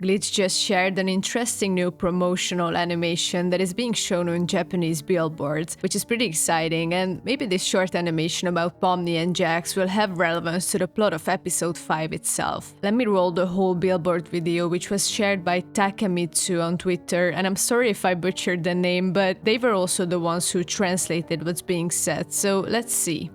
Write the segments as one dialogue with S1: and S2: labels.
S1: Glitch just shared an interesting new promotional animation that is being shown on Japanese billboards, which is pretty exciting, and maybe this short animation about Pomni and Jax will have relevance to the plot of episode 5 itself. Let me roll the whole billboard video, which was shared by Takemitsu on Twitter, and I'm sorry if I butchered the name, but they were also the ones who translated what's being said, so let's see.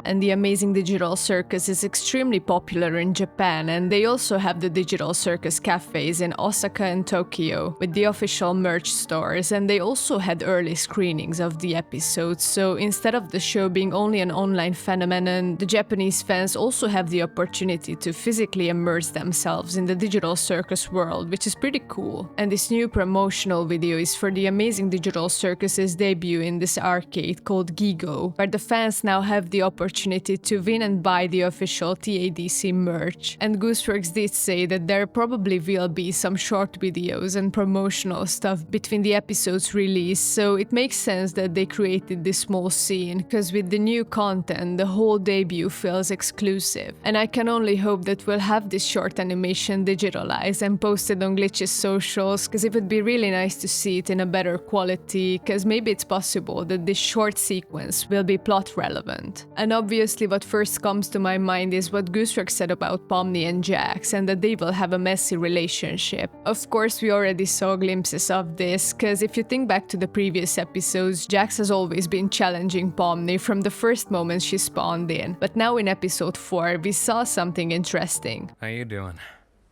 S1: And the Amazing Digital Circus is extremely popular in Japan, and they also have the Digital Circus cafes in Osaka and Tokyo with the official merch stores, and they also had early screenings of the episodes, so instead of the show being only an online phenomenon, the Japanese fans also have the opportunity to physically immerse themselves in the Digital Circus world, which is pretty cool. And this new promotional video is for the Amazing Digital Circus's debut in this arcade called Gigo, where the fans now have the opportunity to win and buy the official TADC merch. And Gooseworks did say that there probably will be some short videos and promotional stuff between the episode's release, so it makes sense that they created this small scene, because with the new content, the whole debut feels exclusive. And I can only hope that we'll have this short animation digitalized and posted on Glitch's socials, because it would be really nice to see it in a better quality, because maybe it's possible that this short sequence will be plot relevant. And obviously what first comes to my mind is what Gooseworks said about Pomni and Jax, and that they will have a messy relationship. Of course, we already saw glimpses of this, because if you think back to the previous episodes, Jax has always been challenging Pomni from the first moment she spawned in. But now in episode 4, we saw something interesting.
S2: How you doing?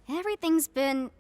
S3: Everything's been...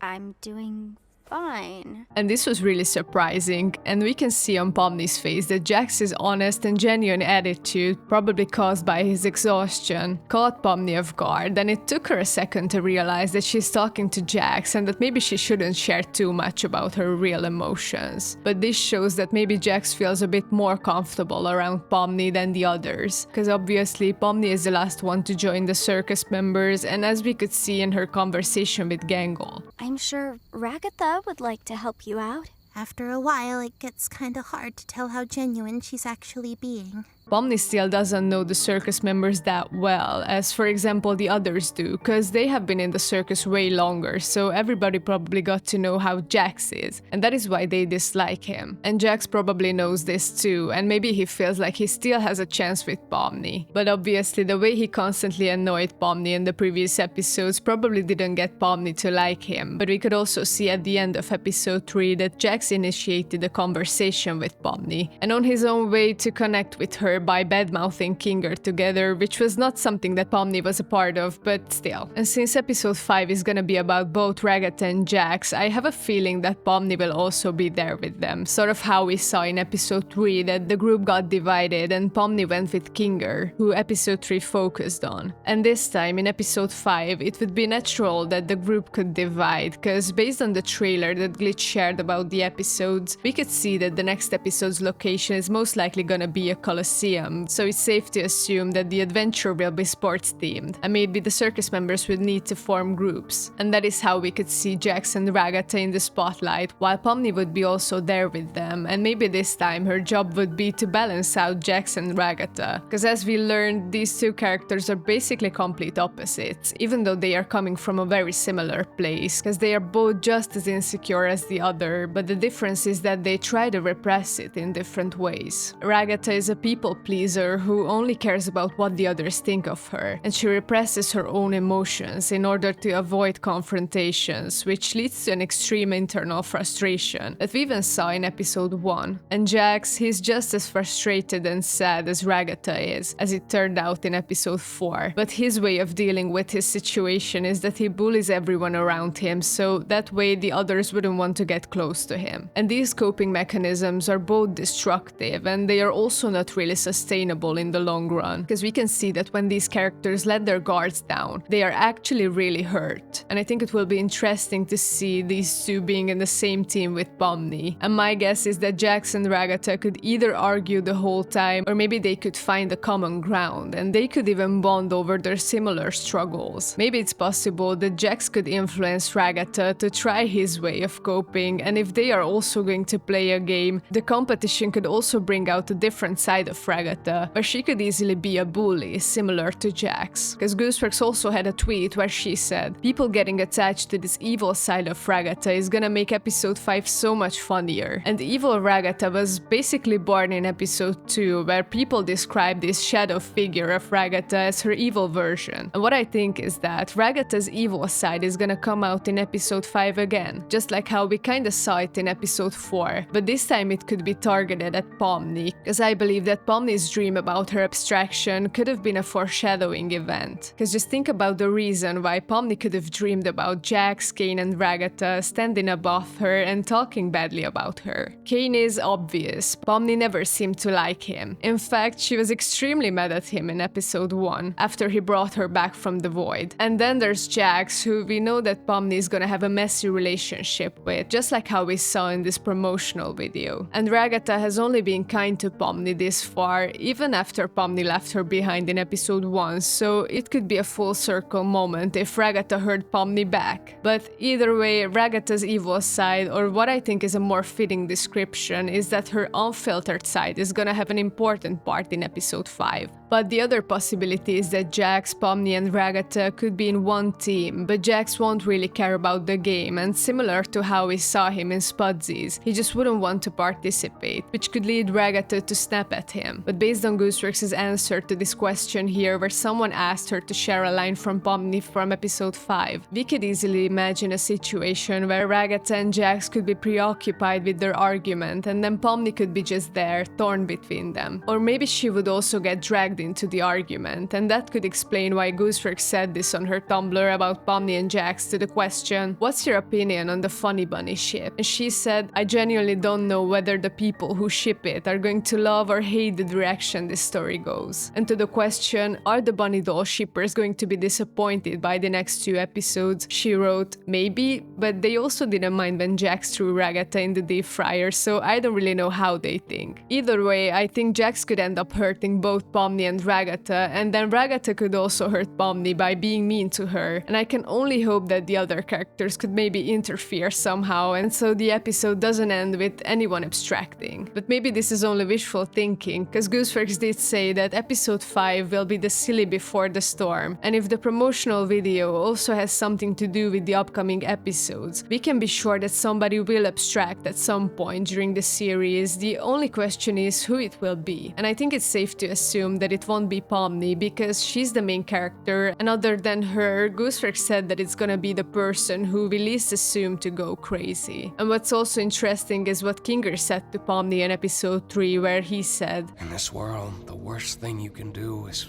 S3: I'm doing fine.
S1: And this was really surprising, and we can see on Pomni's face that Jax's honest and genuine attitude, probably caused by his exhaustion, caught Pomni off guard, and it took her a second to realize that she's talking to Jax and that maybe she shouldn't share too much about her real emotions. But this shows that maybe Jax feels a bit more comfortable around Pomni than the others, because obviously Pomni is the last one to join the circus members, and as we could see in her conversation with Gangle.
S3: I'm sure Ragatha would like to help you out.
S4: After a while, it gets kinda hard to tell how genuine she's actually being.
S1: Pomni still doesn't know the circus members that well, as for example the others do, because they have been in the circus way longer, so everybody probably got to know how Jax is, and that is why they dislike him. And Jax probably knows this too, and maybe he feels like he still has a chance with Pomni. But obviously the way he constantly annoyed Pomni in the previous episodes probably didn't get Pomni to like him, but we could also see at the end of episode 3 that Jax initiated a conversation with Pomni, and on his own way to connect with her by badmouthing Kinger together, which was not something that Pomni was a part of, but still. And since episode 5 is gonna be about both Ragatha and Jax, I have a feeling that Pomni will also be there with them, sort of how we saw in episode 3 that the group got divided and Pomni went with Kinger, who episode 3 focused on. And this time, in episode 5, it would be natural that the group could divide, because based on the trailer that Glitch shared about the episodes, we could see that the next episode's location is most likely gonna be a coliseum, so it's safe to assume that the adventure will be sports themed, and maybe the circus members would need to form groups. And that is how we could see Jax and Ragatha in the spotlight, while Pomni would be also there with them, and maybe this time her job would be to balance out Jax and Ragatha, because as we learned, these two characters are basically complete opposites, even though they are coming from a very similar place, because they are both just as insecure as the other, but the difference is that they try to repress it in different ways. Ragatha is a people pleaser who only cares about what the others think of her, and she represses her own emotions in order to avoid confrontations, which leads to an extreme internal frustration that we even saw in episode 1. And Jax, he's just as frustrated and sad as Ragatha is, as it turned out in episode 4, but his way of dealing with his situation is that he bullies everyone around him, so that way the others wouldn't want to get close to him. And these coping mechanisms are both destructive, and they are also not really sustainable in the long run, because we can see that when these characters let their guards down, they are actually really hurt. And I think it will be interesting to see these two being in the same team with Pomni. And my guess is that Jax and Ragatha could either argue the whole time, or maybe they could find a common ground, and they could even bond over their similar struggles. Maybe it's possible that Jax could influence Ragatha to try his way of coping, and if they are also going to play a game, the competition could also bring out a different side of Ragatha, where she could easily be a bully, similar to Jax. Because Gooseworks also had a tweet where she said, "People getting attached to this evil side of Ragatha is gonna make episode 5 so much funnier." And evil Ragatha was basically born in episode 2, where people described this shadow figure of Ragatha as her evil version. And what I think is that Ragatha's evil side is gonna come out in episode 5 again, just like how we kinda saw it in episode 4, but this time it could be targeted at Pomni, because I believe that Pomni's dream about her abstraction could have been a foreshadowing event. Because just think about the reason why Pomni could have dreamed about Jax, Kane and Ragatha standing above her and talking badly about her. Kane is obvious, Pomni never seemed to like him. In fact, she was extremely mad at him in episode 1, after he brought her back from the void. And then there's Jax, who we know that Pomni is gonna have a messy relationship with, just like how we saw in this promotional video. And Ragatha has only been kind to Pomni this far, even after Pomni left her behind in episode 1, so it could be a full circle moment if Ragatha heard Pomni back. But either way, Ragatha's evil side, or what I think is a more fitting description, is that her unfiltered side is gonna have an important part in episode 5. But the other possibility is that Jax, Pomni and Ragatha could be in one team, but Jax won't really care about the game, and similar to how we saw him in Spudsies, he just wouldn't want to participate, which could lead Ragatha to snap at him. But based on Gooseworks' answer to this question here, where someone asked her to share a line from Pomni from episode 5, we could easily imagine a situation where Ragatha and Jax could be preoccupied with their argument, and then Pomni could be just there, torn between them. Or maybe she would also get dragged into the argument, and that could explain why Gooseworks said this on her Tumblr about Pomni and Jax to the question, "What's your opinion on the Funny Bunny ship?" And she said, "I genuinely don't know whether the people who ship it are going to love or hate the direction this story goes." And to the question, "Are the Bunny Doll shippers going to be disappointed by the next 2 episodes?" she wrote, "Maybe, but they also didn't mind when Jax threw Ragatha in the deep fryer, so I don't really know how they think." Either way, I think Jax could end up hurting both Pomni and Ragatha, and then Ragatha could also hurt Pomni by being mean to her, and I can only hope that the other characters could maybe interfere somehow, and so the episode doesn't end with anyone abstracting. But maybe this is only wishful thinking, because Gooseworks did say that episode 5 will be the silly before the storm, and if the promotional video also has something to do with the upcoming episodes, we can be sure that somebody will abstract at some point during the series. The only question is who it will be, and I think it's safe to assume that it won't be Pomni, because she's the main character, and other than her, Gooseworks said that it's gonna be the person who we least assume to go crazy. And what's also interesting is what Kinger said to Pomni in episode 3, where he said,
S2: "In this world, the worst thing you can do is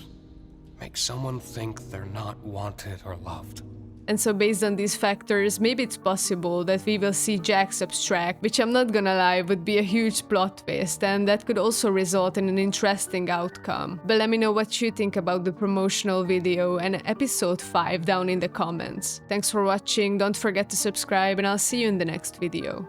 S2: make someone think they're not wanted or loved."
S1: And so based on these factors, maybe it's possible that we will see Jax abstract, which I'm not gonna lie would be a huge plot twist, and that could also result in an interesting outcome. But let me know what you think about the promotional video and episode 5 down in the comments. Thanks for watching, don't forget to subscribe, and I'll see you in the next video.